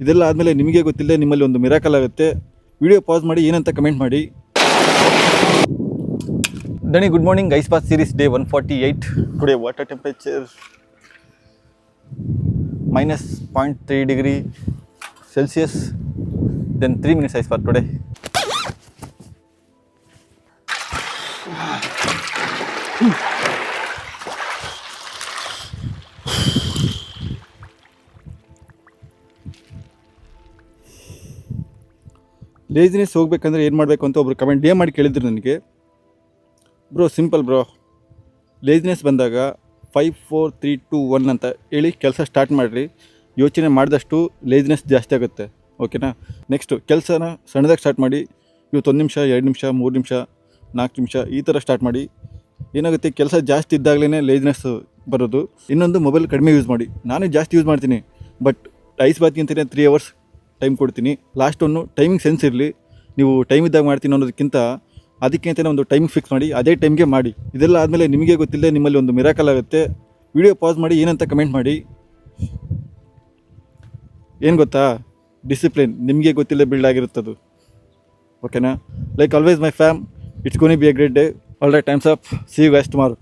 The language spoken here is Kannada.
ಇದೆಲ್ಲ ಆದಮೇಲೆ ನಿಮಗೆ ಗೊತ್ತಿಲ್ಲದೆ ನಿಮ್ಮಲ್ಲಿ ಒಂದು ಮಿರಾಕಲ್ ಆಗುತ್ತೆ. ವಿಡಿಯೋ ಪಾಸ್ ಮಾಡಿ ಏನಂತ ಕಮೆಂಟ್ ಮಾಡಿ. Danny, good morning. Ice Bath Series day 148. Today water temperature minus 0.3 degree Celsius. Then 3 minutes ice bath today. Laziness ಹೋಗ್ಬೇಕಂದ್ರೆ ಏನು ಮಾಡಬೇಕು ಅಂತ ಒಬ್ರು ಕಮೆಂಟ್ ಡೇ ಮಾಡಿ ಕೇಳಿದ್ರು ನನಗೆ. ಬ್ರೋ ಸಿಂಪಲ್ ಬ್ರೋ, ಲೇಜಿನೆಸ್ ಬಂದಾಗ 5 4 3 2 1 ಅಂತ ಹೇಳಿ ಕೆಲಸ ಸ್ಟಾರ್ಟ್ ಮಾಡಿರಿ. ಯೋಚನೆ ಮಾಡಿದಷ್ಟು ಲೇಜಿನೆಸ್ ಜಾಸ್ತಿ ಆಗುತ್ತೆ, ಓಕೆನಾ? ನೆಕ್ಸ್ಟು ಕೆಲಸನ ಸಣ್ಣದಾಗಿ ಸ್ಟಾರ್ಟ್ ಮಾಡಿ. ಇವತ್ತು 1 ನಿಮಿಷ 2 ನಿಮಿಷ 3 ನಿಮಿಷ 4 ನಿಮಿಷ ಈ ಥರ ಸ್ಟಾರ್ಟ್ ಮಾಡಿ. ಏನಾಗುತ್ತೆ, ಕೆಲಸ ಜಾಸ್ತಿ ಇದ್ದಾಗಲೇ ಲೇಜಿನೆಸ್ ಬರೋದು. ಇನ್ನೊಂದು, ಮೊಬೈಲ್ ಕಡಿಮೆ ಯೂಸ್ ಮಾಡಿ. ನಾನೇ ಜಾಸ್ತಿ ಯೂಸ್ ಮಾಡ್ತೀನಿ, ಬಟ್ ಐಸ್ ಬಾತ್ಗಿಂತಲೇ 3 hours ಟೈಮ್ ಕೊಡ್ತೀನಿ. ಲಾಸ್ಟ್ ಒಂದು ಟೈಮಿಂಗ್ ಸೆನ್ಸ್ ಇರಲಿ. ನೀವು ಟೈಮ್ ಇದ್ದಾಗ ಮಾಡ್ತೀನಿ ಅನ್ನೋದಕ್ಕಿಂತ ಅದಕ್ಕೆ ಅಂತಲೇ ಒಂದು ಟೈಮಿಂಗ್ ಫಿಕ್ಸ್ ಮಾಡಿ, ಅದೇ ಟೈಮ್ಗೆ ಮಾಡಿ. ಇದೆಲ್ಲ ಆದಮೇಲೆ ನಿಮಗೆ ಗೊತ್ತಿಲ್ಲದೆ ನಿಮ್ಮಲ್ಲಿ ಒಂದು ಮಿರಾಕಲ್ ಆಗುತ್ತೆ. ವಿಡಿಯೋ ಪಾಸ್ ಮಾಡಿ ಏನಂತ ಕಮೆಂಟ್ ಮಾಡಿ. ಏನು ಗೊತ್ತಾ, ಡಿಸಿಪ್ಲಿನ್ ನಿಮಗೆ ಗೊತ್ತಿಲ್ಲದೆ ಬಿಲ್ಡ್ ಆಗಿರುತ್ತದು, ಓಕೆನಾ? Like always my fam, it's gonna be a great day. All right, time's up. See you guys tomorrow.